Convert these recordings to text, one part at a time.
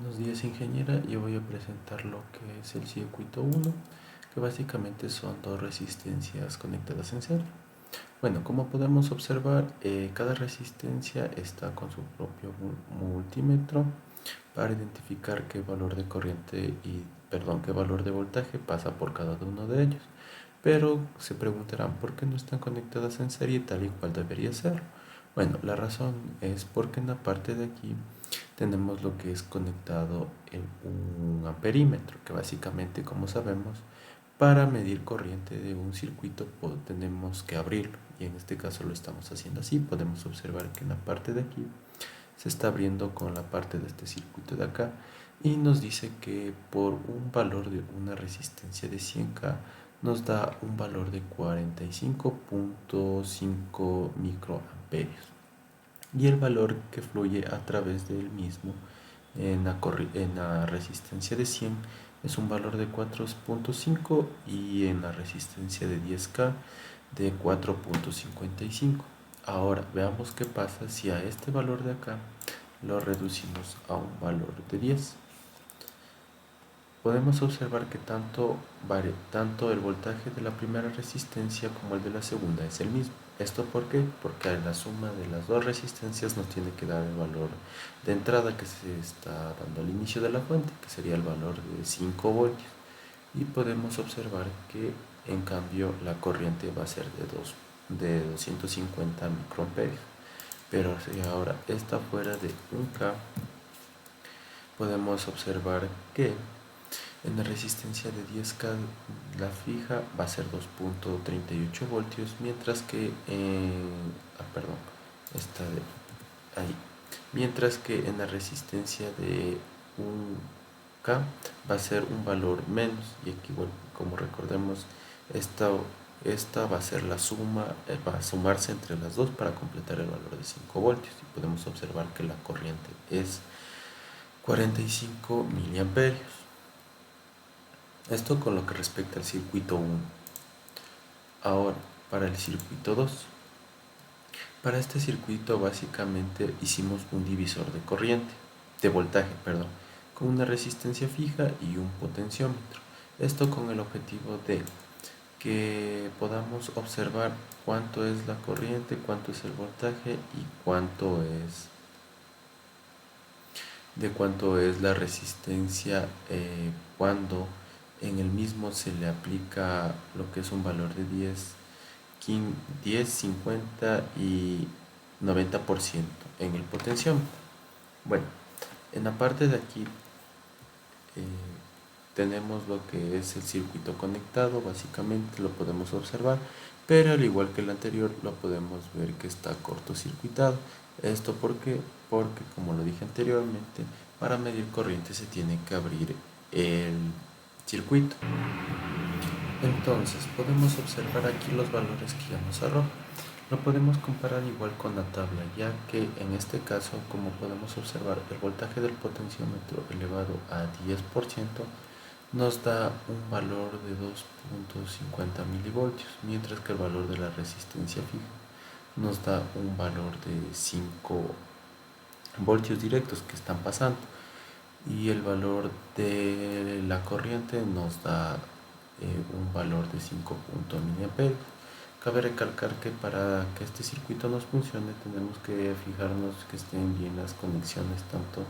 Buenos días, ingeniera. Yo voy a presentar lo que es el circuito 1, que básicamente son dos resistencias conectadas en serie. Bueno, como podemos observar, cada resistencia está con su propio multímetro para identificar qué valor de corriente qué valor de voltaje pasa por cada uno de ellos. Pero se preguntarán por qué no están conectadas en serie tal y cual debería ser. Bueno, la razón es porque en la parte de aquí tenemos lo que es conectado en un amperímetro, que básicamente, como sabemos, para medir corriente de un circuito tenemos que abrirlo, y en este caso lo estamos haciendo así. Podemos observar que en la parte de aquí se está abriendo con la parte de este circuito de acá, y nos dice que por un valor de una resistencia de 100K nos da un valor de 45.5 microamperios, y el valor que fluye a través del mismo en la resistencia de 100 es un valor de 4.5, y en la resistencia de 10K de 4.55. Ahora veamos qué pasa si a este valor de acá lo reducimos a un valor de 10. Podemos observar que tanto el voltaje de la primera resistencia como el de la segunda es el mismo. ¿Esto por qué? Porque la suma de las dos resistencias nos tiene que dar el valor de entrada que se está dando al inicio de la fuente, que sería el valor de 5 voltios. Y podemos observar que en cambio la corriente va a ser de 250 microamperios. Pero si ahora está fuera de 1K, podemos observar que en la resistencia de 10K la fija va a ser 2.38 voltios, mientras que está ahí. Mientras que en la resistencia de 1K va a ser un valor menos, y aquí, bueno, como recordemos, esta, esta va a ser la suma, va a sumarse entre las dos para completar el valor de 5 voltios, y podemos observar que la corriente es 45 miliamperios. Esto con lo que respecta al circuito 1. Ahora, para el circuito 2. Para este circuito básicamente hicimos un divisor de corriente, de voltaje, perdón, con una resistencia fija y un potenciómetro. Esto con el objetivo de que podamos observar cuánto es la corriente, cuánto es el voltaje y cuánto es la resistencia cuando en el mismo se le aplica lo que es un valor de 10, 50 y 90% en el potenciómetro. Bueno, en la parte de aquí tenemos lo que es el circuito conectado, básicamente lo podemos observar, pero al igual que el anterior lo podemos ver que está cortocircuitado. ¿Esto por qué? Porque, como lo dije anteriormente, para medir corriente se tiene que abrir el circuito. Entonces podemos observar aquí los valores que ya nos arroja. Lo podemos comparar igual con la tabla, ya que en este caso, como podemos observar, el voltaje del potenciómetro elevado a 10% nos da un valor de 2.50 milivoltios, mientras que el valor de la resistencia fija nos da un valor de 5 voltios directos que están pasando, y el valor de la corriente nos da un valor de 5 miliamperios. Cabe recalcar que para que este circuito nos funcione tenemos que fijarnos que estén bien las conexiones tanto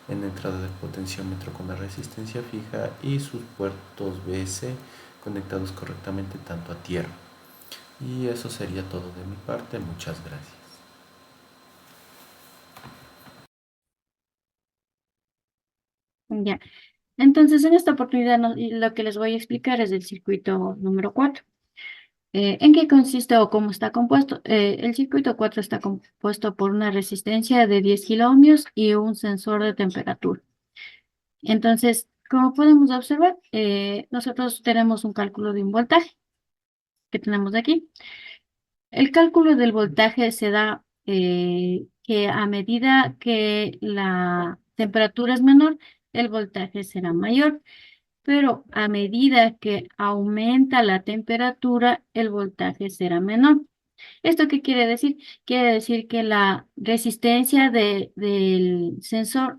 en la entrada del potenciómetro con la resistencia fija y sus puertos BS conectados correctamente tanto a tierra. Y eso sería todo de mi parte. Muchas gracias. Ya. Entonces, en esta oportunidad lo que les voy a explicar es el circuito número 4. ¿En qué consiste o cómo está compuesto? El circuito 4 está compuesto por una resistencia de 10 kiloohmios y un sensor de temperatura. Entonces, como podemos observar, nosotros tenemos un cálculo de un voltaje que tenemos aquí. El cálculo del voltaje se da que a medida que la temperatura es menor, el voltaje será mayor, pero a medida que aumenta la temperatura, el voltaje será menor. ¿Esto qué quiere decir? Quiere decir que la resistencia del sensor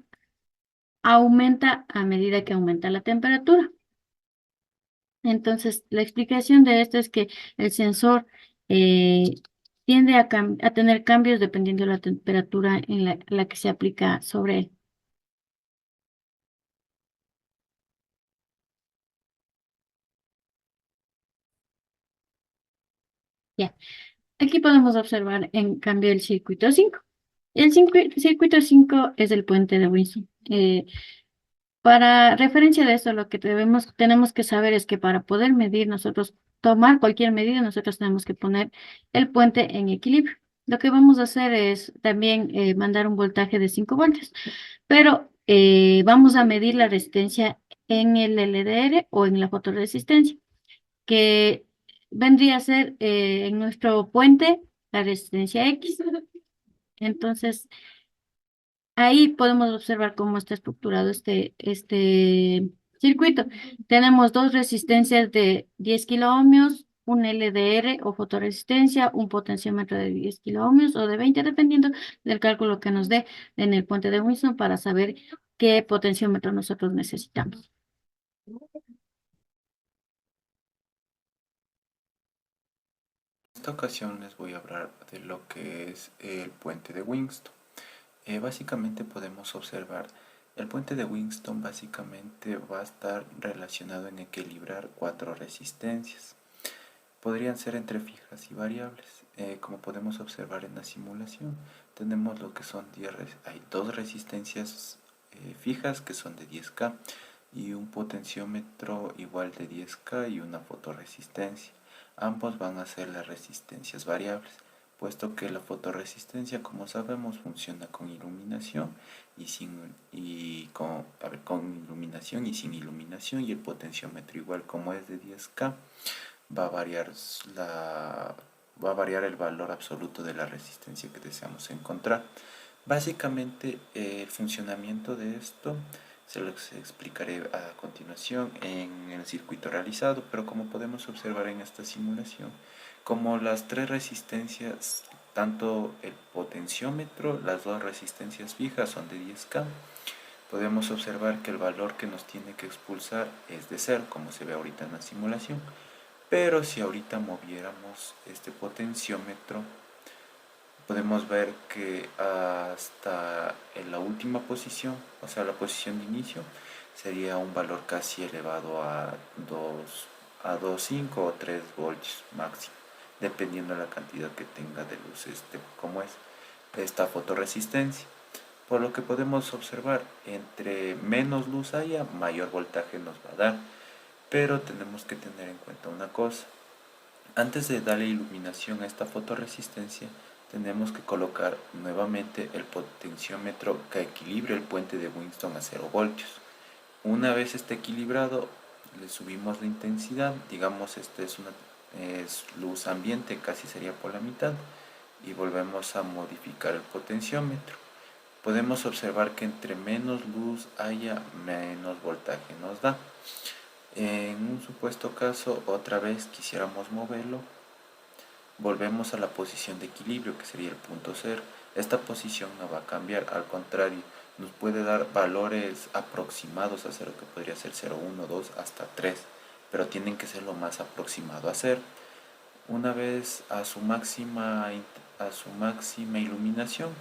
aumenta a medida que aumenta la temperatura. Entonces, la explicación de esto es que el sensor eh, tiende a tener cambios dependiendo de la temperatura en la que se aplica sobre él. Ya. Aquí podemos observar en cambio el circuito 5. El circuito 5 es el puente de Wilson. Para referencia de esto, lo que tenemos que saber es que para poder medir nosotros, tomar cualquier medida, nosotros tenemos que poner el puente en equilibrio. Lo que vamos a hacer es también mandar un voltaje de 5 voltios, pero vamos a medir la resistencia en el LDR o en la fotoresistencia, que vendría a ser en nuestro puente la resistencia X. Entonces, ahí podemos observar cómo está estructurado este circuito. Tenemos dos resistencias de 10 kiloohmios, un LDR o fotoresistencia, un potenciómetro de 10 kiloohmios o de 20, dependiendo del cálculo que nos dé en el puente de Wilson para saber qué potenciómetro nosotros necesitamos. En esta ocasión les voy a hablar de lo que es el puente de Winston. Básicamente podemos observar el puente de Winston básicamente va a estar relacionado en equilibrar cuatro resistencias. Podrían ser entre fijas y variables. Como podemos observar en la simulación, tenemos lo que son hay dos resistencias fijas que son de 10K y un potenciómetro igual de 10K y una fotoresistencia. Ambos van a ser las resistencias variables, puesto que la fotoresistencia, como sabemos, funciona con iluminación con iluminación y sin iluminación, y el potenciómetro igual como es de 10K va a variar va a variar el valor absoluto de la resistencia que deseamos encontrar. Básicamente el funcionamiento de esto se los explicaré a continuación en el circuito realizado, pero como podemos observar en esta simulación, como las tres resistencias, tanto el potenciómetro, las dos resistencias fijas son de 10K, podemos observar que el valor que nos tiene que expulsar es de 0, como se ve ahorita en la simulación. Pero si ahorita moviéramos este potenciómetro, podemos ver que hasta en la última posición, o sea la posición de inicio, sería un valor casi elevado a 2,5 o 3 voltios máximo, dependiendo de la cantidad que tenga de luz, como es esta fotoresistencia. Por lo que podemos observar, entre menos luz haya, mayor voltaje nos va a dar. Pero tenemos que tener en cuenta una cosa. Antes de darle iluminación a esta fotoresistencia, tenemos que colocar nuevamente el potenciómetro que equilibre el puente de Winston a 0 voltios. Una vez esté equilibrado, le subimos la intensidad, digamos es luz ambiente, casi sería por la mitad, y volvemos a modificar el potenciómetro. Podemos observar que entre menos luz haya, menos voltaje nos da. En un supuesto caso, otra vez quisiéramos moverlo, volvemos a la posición de equilibrio, que sería el punto cero. Esta posición no va a cambiar, al contrario, nos puede dar valores aproximados a cero, que podría ser 0, 1, 2, hasta 3, pero tienen que ser lo más aproximado a cero. Una vez a su máxima iluminación,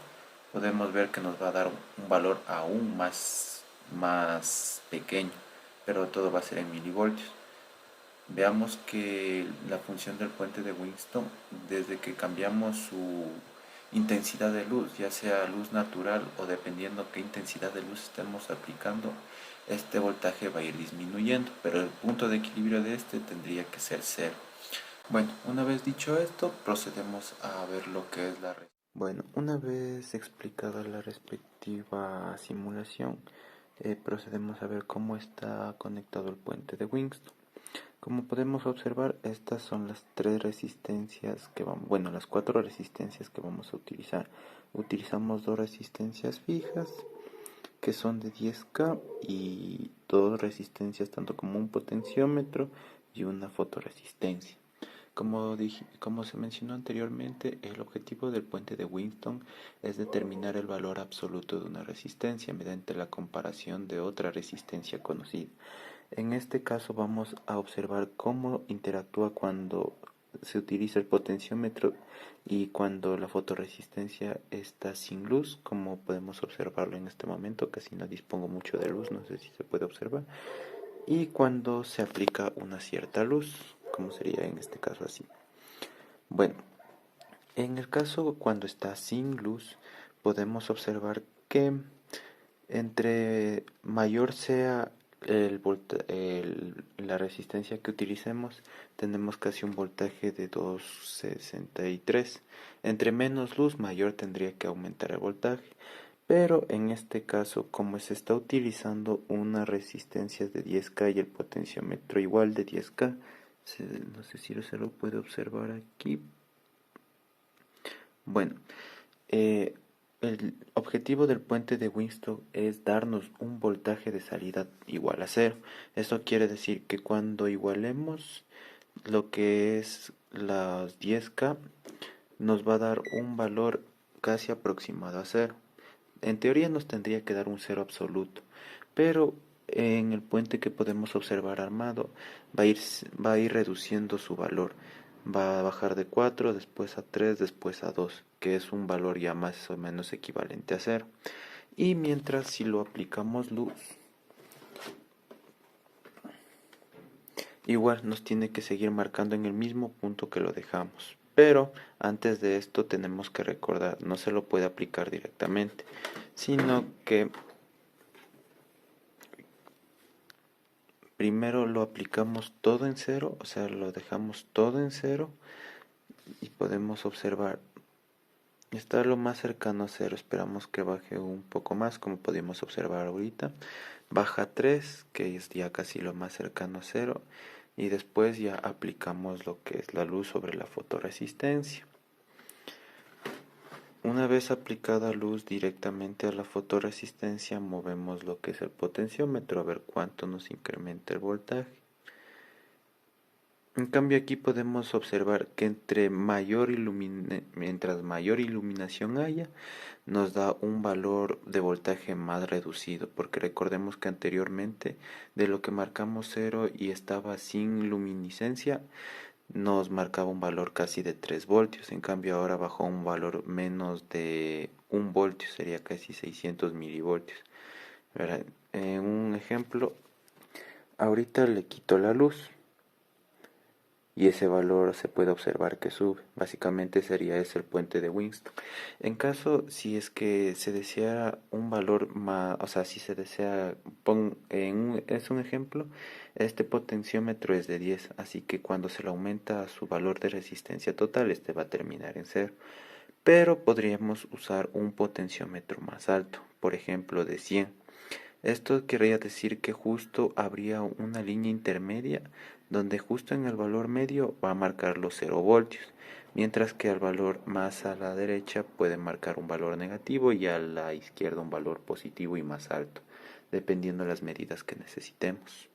podemos ver que nos va a dar un valor aún más pequeño, pero todo va a ser en milivoltios. Veamos que la función del puente de Winston, desde que cambiamos su intensidad de luz, ya sea luz natural o dependiendo qué intensidad de luz estemos aplicando, este voltaje va a ir disminuyendo, pero el punto de equilibrio de este tendría que ser cero. Bueno, una vez dicho esto, procedemos a ver lo que es la... Bueno, una vez explicada la respectiva simulación, procedemos a ver cómo está conectado el puente de Winston. Como podemos observar, estas son las tres resistencias que vamos, bueno, las cuatro resistencias que vamos a utilizar. Utilizamos dos resistencias fijas que son de 10K y dos resistencias tanto como un potenciómetro y una fotoresistencia. Como se mencionó anteriormente, el objetivo del puente de Wheaton es determinar el valor absoluto de una resistencia mediante la comparación de otra resistencia conocida. En este caso vamos a observar cómo interactúa cuando se utiliza el potenciómetro y cuando la fotorresistencia está sin luz, como podemos observarlo en este momento. Casi no dispongo mucho de luz, no sé si se puede observar, y cuando se aplica una cierta luz, como sería en este caso así. Bueno, en el caso cuando está sin luz, podemos observar que entre mayor sea la resistencia que utilicemos, tenemos casi un voltaje de 263. Entre menos luz, mayor tendría que aumentar el voltaje. Pero en este caso, como se está utilizando una resistencia de 10K y el potenciómetro igual de 10K, no sé si se lo puede observar aquí. Bueno, eh, el objetivo del puente de Winston es darnos un voltaje de salida igual a cero. Esto quiere decir que cuando igualemos lo que es las 10K, nos va a dar un valor casi aproximado a cero. En teoría nos tendría que dar un cero absoluto, pero en el puente que podemos observar armado va a ir reduciendo su valor. Va a bajar de 4, después a 3, después a 2, que es un valor ya más o menos equivalente a cero. Y mientras si lo aplicamos luz, igual nos tiene que seguir marcando en el mismo punto que lo dejamos. Pero antes de esto tenemos que recordar, no se lo puede aplicar directamente, sino que primero lo aplicamos todo en cero, o sea, lo dejamos todo en cero y podemos observar, está lo más cercano a cero, esperamos que baje un poco más, como podemos observar ahorita, baja 3, que es ya casi lo más cercano a cero, y después ya aplicamos lo que es la luz sobre la fotorresistencia. Una vez aplicada luz directamente a la fotorresistencia, movemos lo que es el potenciómetro a ver cuánto nos incrementa el voltaje. En cambio aquí podemos observar que mientras mayor iluminación haya, nos da un valor de voltaje más reducido, porque recordemos que anteriormente de lo que marcamos cero y estaba sin luminiscencia, nos marcaba un valor casi de 3 voltios, en cambio ahora bajó a un valor menos de 1 voltio, sería casi 600 milivoltios. En un ejemplo, ahorita le quito la luz y ese valor se puede observar que sube. Básicamente sería ese el puente de Winston. En caso, si es que se desea un valor más, o sea, si se desea, es un ejemplo, este potenciómetro es de 10, así que cuando se le aumenta a su valor de resistencia total, este va a terminar en cero. Pero podríamos usar un potenciómetro más alto, por ejemplo de 100. Esto querría decir que justo habría una línea intermedia donde justo en el valor medio va a marcar los 0 voltios, mientras que al valor más a la derecha puede marcar un valor negativo y a la izquierda un valor positivo y más alto, dependiendo de las medidas que necesitemos.